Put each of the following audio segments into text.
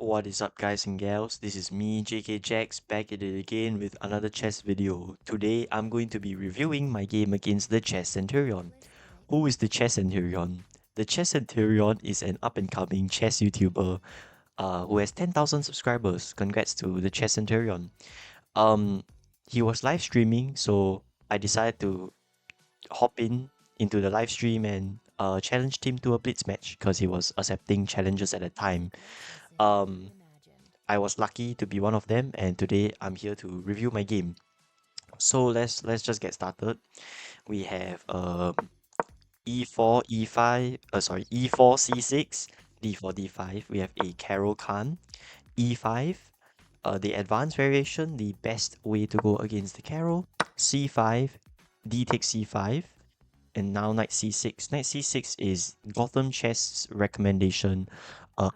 What is up, guys and gals? This is me, JK Jax, back at it again with another chess video. Today, I'm going to be reviewing my game against the Chess Centurion. Who is the Chess Centurion? The Chess Centurion is an up-and-coming chess YouTuber who has 10,000 subscribers. Congrats to the Chess Centurion. Um, he was live streaming, so I decided to hop into the live stream and challenged him to a blitz match because he was accepting challenges at the time. Um, I was lucky to be one of them, and today I'm here to review my game. So let's just get started. We have e4, e5, e4, c6, d4, d5. We have a Carol Khan, e5, the advanced variation, the best way to go against the Carol, c5, d takes c5, and now knight c6. Knight c6 is Gotham Chess recommendation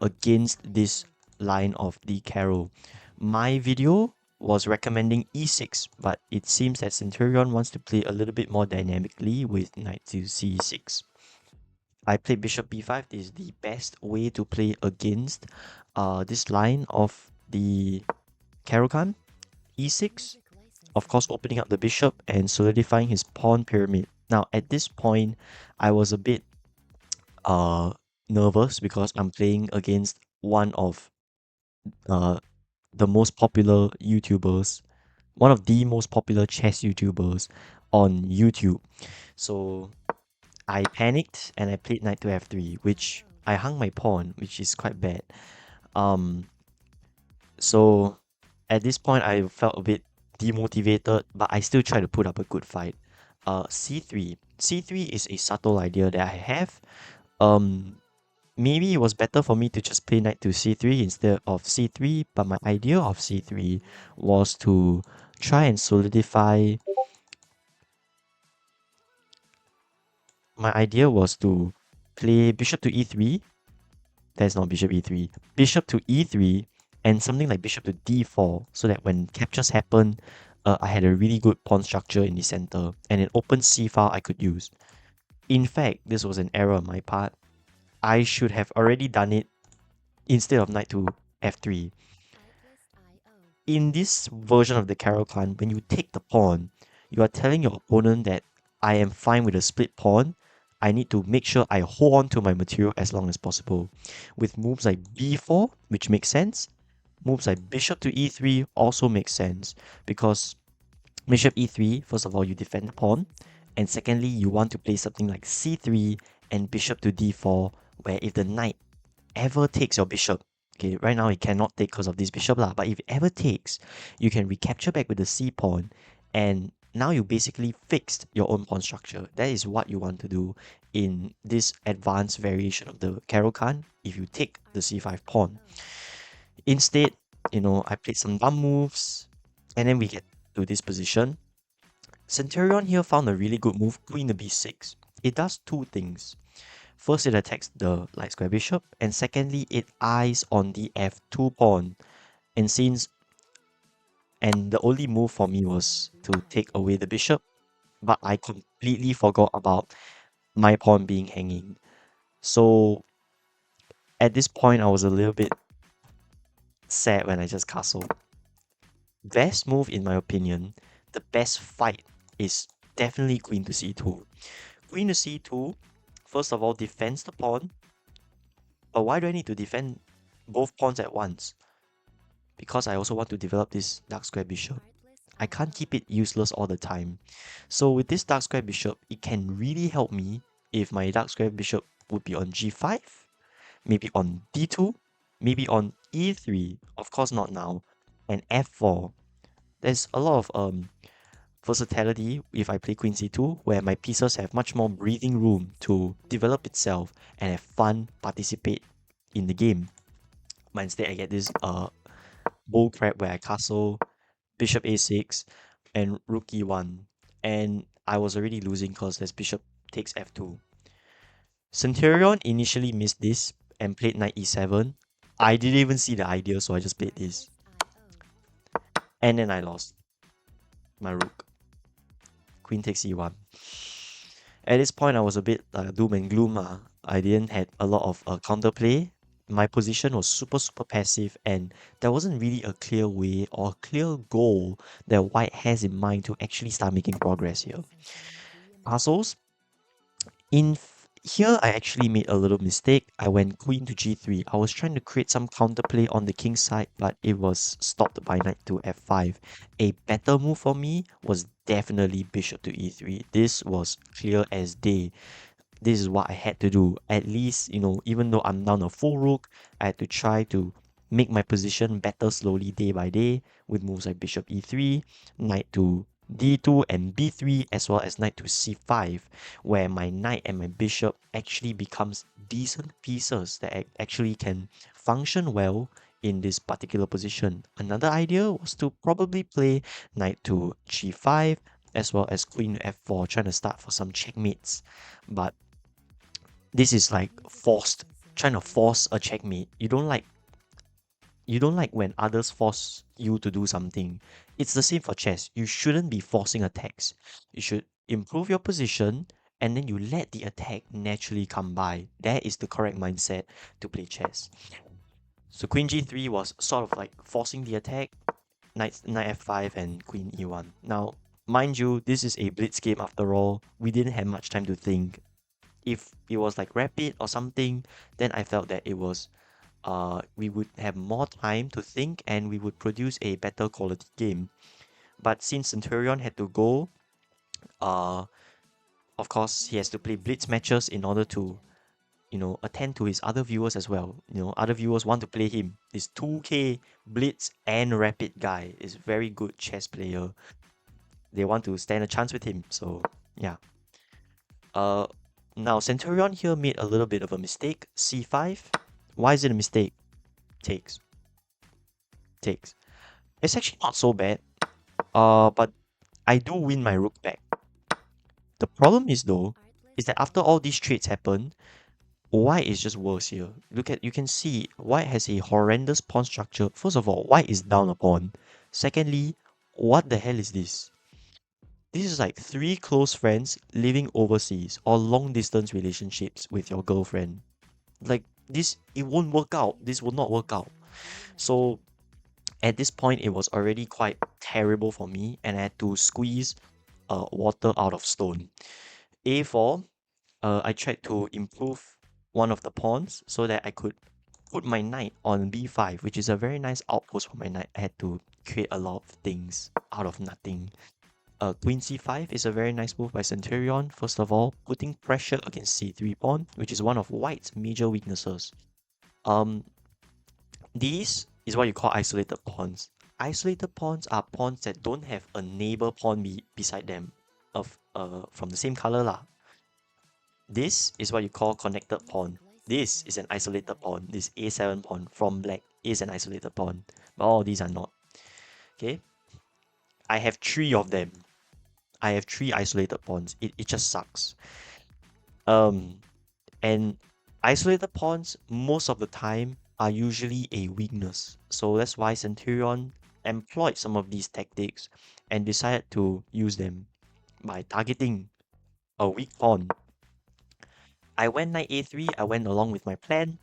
against this line of the Carol. My video was recommending e6, but it seems that Centurion wants to play a little bit more dynamically with knight to c6. I played bishop b5. This is the best way to play against this line of the Carol Khan. e6, of course, opening up the bishop and solidifying his pawn pyramid. Now, at this point, I was a bit uh nervous because I'm playing against one of uh the most popular YouTubers, one of the most popular chess YouTubers on YouTube. So I panicked and I played knight to f3, which I hung my pawn, which is quite bad. Um, so at this point I felt a bit demotivated, but I still try to put up a good fight. C3. C3 is a subtle idea that I have. Um, Maybe it was better for me to just play knight to c3 instead of c3, but my idea of c3 was to try and solidify. My idea was to play bishop to e3. That's not bishop e3. Bishop to e3 and something like bishop to d4, so that when captures happen, I had a really good pawn structure in the center and an open c file I could use. In fact, this was an error on my part. I should have already done it instead of knight to f3. In this version of the Carol Khan, when you take the pawn, you are telling your opponent that I am fine with a split pawn. I need to make sure I hold on to my material as long as possible. With moves like b4, which makes sense, moves like bishop to e3 also makes sense because bishop e3, first of all, you defend the pawn, and secondly, you want to play something like c3 and bishop to d4, where if the knight ever takes your bishop, okay, right now it cannot take because of this bishop lah, but if it ever takes, you can recapture back with the c pawn, and now you basically fixed your own pawn structure. That is what you want to do in this advanced variation of the Carol Khan if you take the c5 pawn. Instead, I played some dumb moves, and then we get to this position. Centurion here found a really good move, queen to b6. It does two things. First, it attacks the light square bishop, and secondly, it eyes on the f2 pawn. And the only move for me was to take away the bishop, but I completely forgot about my pawn being hanging. So at this point, I was a little bit sad when I just castled. Best move, in my opinion, the best fight is definitely queen to c2. Queen to c2, first of all, defends the pawn. But why do I need to defend both pawns at once? Because I also want to develop this dark square bishop. I can't keep it useless all the time. So with this dark square bishop, it can really help me if my dark square bishop would be on g5, maybe on d2, maybe on e3, of course not now, and f4. There's a lot of versatility if I play queen c2, where my pieces have much more breathing room to develop itself and have fun, participate in the game. But instead I get this bull crap where I castle bishop a6 and rook e1, and I was already losing because there's bishop takes f2. Centurion initially missed this and played knight e7. I didn't even see the idea, so I just played this. And then I lost my rook. Queen takes e1. At this point, I was a bit doom and gloom. I didn't had a lot of counterplay. my position was super passive, and there wasn't really a clear way or a clear goal that white has in mind to actually start making progress here. Castles, here I actually made a little mistake. I went queen to g3. I was trying to create some counterplay on the king side, but it was stopped by knight to f5. A better move for me was definitely bishop to e3. This was clear as day. This is what I had to do. At least, even though I'm down a full rook, I had to try to make my position better slowly day by day with moves like bishop e3, knight to d2 and b3, as well as knight to c5, where my knight and my bishop actually becomes decent pieces that actually can function well in this particular position. Another idea was to probably play knight to g5 as well as queen to f4, trying to start for some checkmates. But this is like trying to force a checkmate. You don't like when others force you to do something. It's the same for chess. You shouldn't be forcing attacks. You should improve your position and then you let the attack naturally come by. That is the correct mindset to play chess. So queen g3 was sort of like forcing the attack, knight f5 and queen e1. Now, mind you, this is a blitz game after all. We didn't have much time to think. If it was like rapid or something, then I felt that it was we would have more time to think and we would produce a better quality game. But since Centurion had to go, uh, of course he has to play blitz matches in order to attend to his other viewers as well. Other viewers want to play him. This 2K blitz and rapid guy is very good chess player. They want to stand a chance with him. So yeah. Uh, Now Centurion here made a little bit of a mistake. C5. Why is it a mistake? Takes. Takes. It's actually not so bad. But I do win my rook back. The problem is though, is that after all these trades happen, white is just worse here. You can see white has a horrendous pawn structure. First of all, white is down a pawn. Secondly, what the hell is this? This is like three close friends living overseas or long distance relationships with your girlfriend. Like this, it won't work out. This will not work out. So at this point, it was already quite terrible for me, and I had to squeeze water out of stone. A4, I tried to improve one of the pawns so that I could put my knight on b5, which is a very nice outpost for my knight. I had to create a lot of things out of nothing. Queen c5 is a very nice move by Centurion. First of all, putting pressure against c3 pawn, which is one of white's major weaknesses. Um, these is what you call isolated pawns. Isolated pawns are pawns that don't have a neighbor pawn beside them from the same color lah. This is what you call connected pawn. This is an isolated pawn. This a7 pawn from black is an isolated pawn, but all these are not. Okay, I have three of them. I have three isolated pawns. It just sucks. And isolated pawns most of the time are usually a weakness. So that's why Centurion employed some of these tactics and decided to use them by targeting a weak pawn. I went knight a3, I went along with my plan,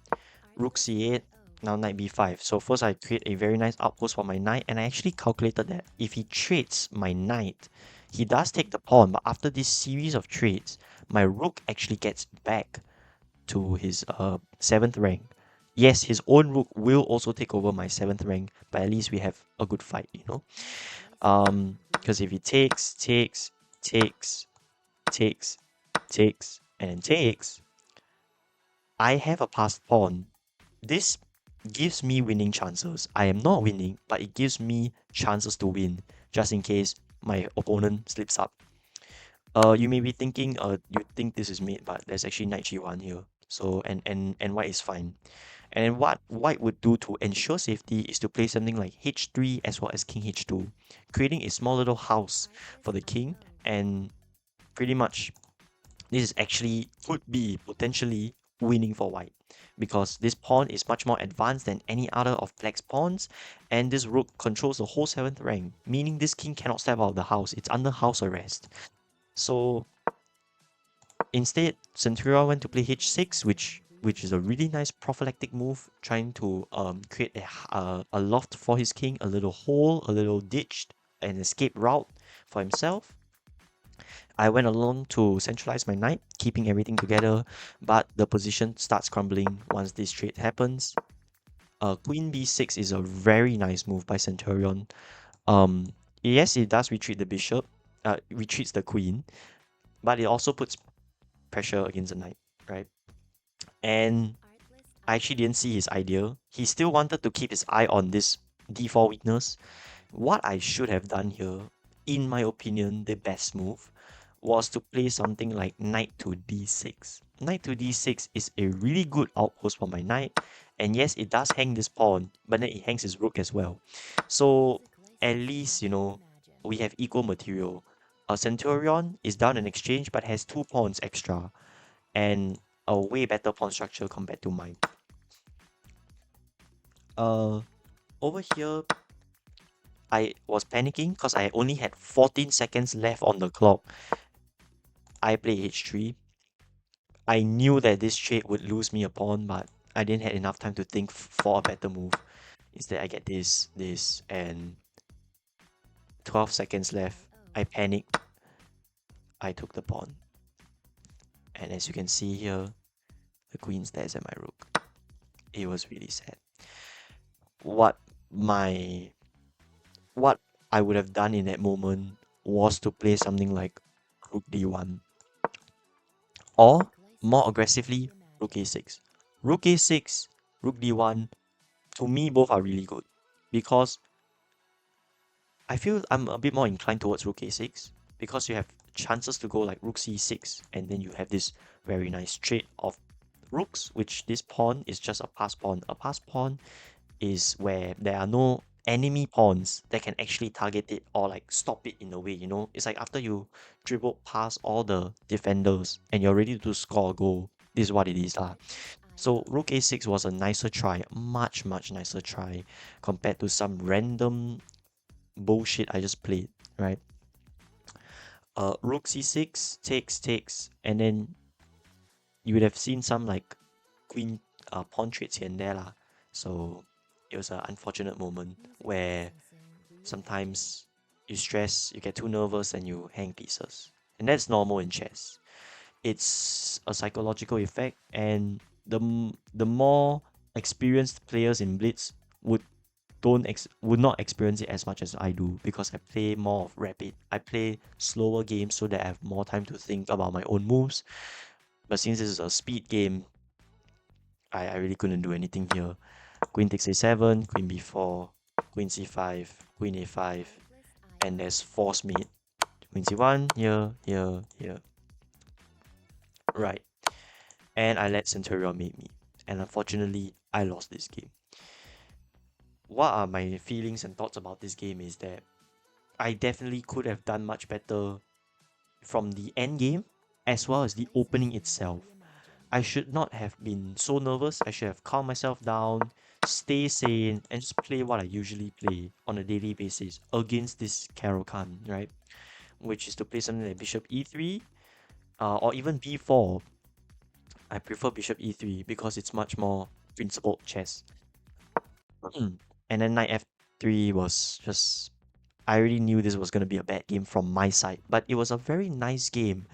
rook c8, now knight b5. So first I create a very nice outpost for my knight, and I actually calculated that if he trades my knight, he does take the pawn, but after this series of trades, my rook actually gets back to his 7th rank. Yes, his own rook will also take over my 7th rank, but at least we have a good fight, because if he takes, and takes, I have a passed pawn. This gives me winning chances. I am not winning, but it gives me chances to win, just in case my opponent slips up. You may be thinking, you think this is mate, but there's actually knight g1 here. So and white is fine. And what white would do to ensure safety is to play something like h3 as well as king h2, creating a small little house for the king, and pretty much this is actually could be potentially winning for white because this pawn is much more advanced than any other of black's pawns, and this rook controls the whole 7th rank, meaning this king cannot step out of the house. It's under house arrest. So instead, Centurion went to play h6, which which is a really nice prophylactic move, trying to create a loft for his king, a little hole, a little ditch, an escape route for himself. I went along to centralize my knight, keeping everything together, but the position starts crumbling once this trade happens. Queen b6 is a very nice move by Centurion. Um, yes, it does retreat the bishop, retreats the queen, but it also puts pressure against the knight, right? And I actually didn't see his idea. He still wanted to keep his eye on this d4 weakness. What I should have done here, in my opinion, the best move, was to play something like knight to d6. Knight to d6 is a really good outpost for my knight, and yes, it does hang this pawn, but then it hangs his rook as well. So at least, we have equal material. A Centurion is down in exchange but has 2 pawns extra, and a way better pawn structure compared to mine. Uh, Over here, I was panicking because I only had 14 seconds left on the clock. I play h3. I knew that this trade would lose me a pawn, but I didn't have enough time to think for a better move. Instead, I get this, and 12 seconds left. I panicked. I took the pawn. And as you can see here, the queen stares at my rook. It was really sad. What my what I would have done in that moment was to play something like rook d1, or more aggressively, rook a6. Rook a6, rook d1, to me both are really good because I feel I'm a bit more inclined towards rook a6 because you have chances to go like rook c6, and then you have this very nice trade of rooks, which this pawn is just a pass pawn. A pass pawn is where there are no enemy pawns that can actually target it or like stop it in a way, It's like after you dribble past all the defenders and you're ready to score a goal. This is what it is lah. So rook a6 was a nicer try, much nicer try compared to some random bullshit I just played, right? Rook c6 takes, and then you would have seen some like queen pawn trades here and there lah. So it was an unfortunate moment where sometimes you stress, you get too nervous, and you hang pieces, and that's normal in chess. It's a psychological effect, and the more experienced players in Blitz would not experience it as much as I do because I play more of rapid. I play slower games so that I have more time to think about my own moves. But since this is a speed game, I really couldn't do anything here. Queen takes a7, queen b4, queen c5, queen a5, and there's force mate. Queen c1, here. Right. And I let Centurion mate me. And unfortunately, I lost this game. What are my feelings and thoughts about this game is that I definitely could have done much better from the end game as well as the opening itself. I should not have been so nervous. I should have calmed myself down, stay sane, and just play what I usually play on a daily basis against this Caro-Kann, right? Which is to play something like Bishop e3 or even b4. I prefer Bishop e3 because it's much more principled chess. And then Knight f3 was just... I already knew this was going to be a bad game from my side, but it was a very nice game.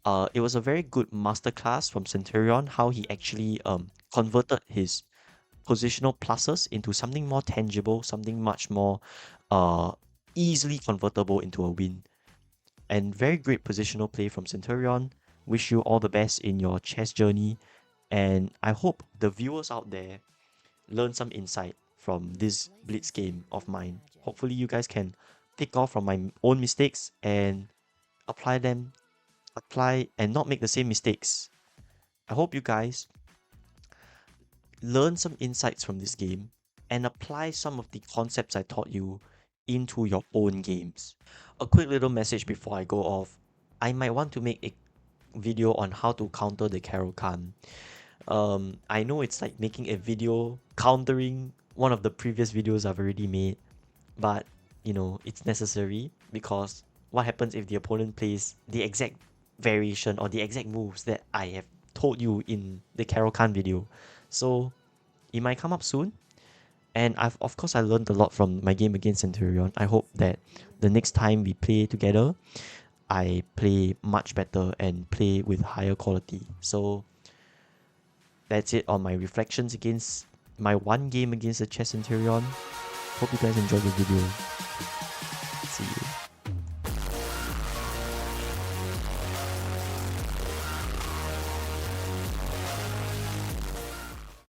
It was a very good masterclass from Centurion, how he actually converted his positional pluses into something more tangible, something much more easily convertible into a win. And very great positional play from Centurion. Wish you all the best in your chess journey, and I hope the viewers out there learn some insight from this Blitz game of mine. Hopefully you guys can pick off from my own mistakes and apply and not make the same mistakes. I hope you guys learn some insights from this game and apply some of the concepts I taught you into your own games. A quick little message before I go off. I might want to make a video on how to counter the Caro-Kann. I know it's like making a video countering one of the previous videos I've already made, but it's necessary because what happens if the opponent plays the exact variation or the exact moves that I have told you in the Carol Khan video. So it might come up soon. And of course I learned a lot from my game against Centurion. I hope that the next time we play together, I play much better and play with higher quality. So that's it on my reflections against my one game against the Chess Centurion. Hope you guys enjoyed the video. See you.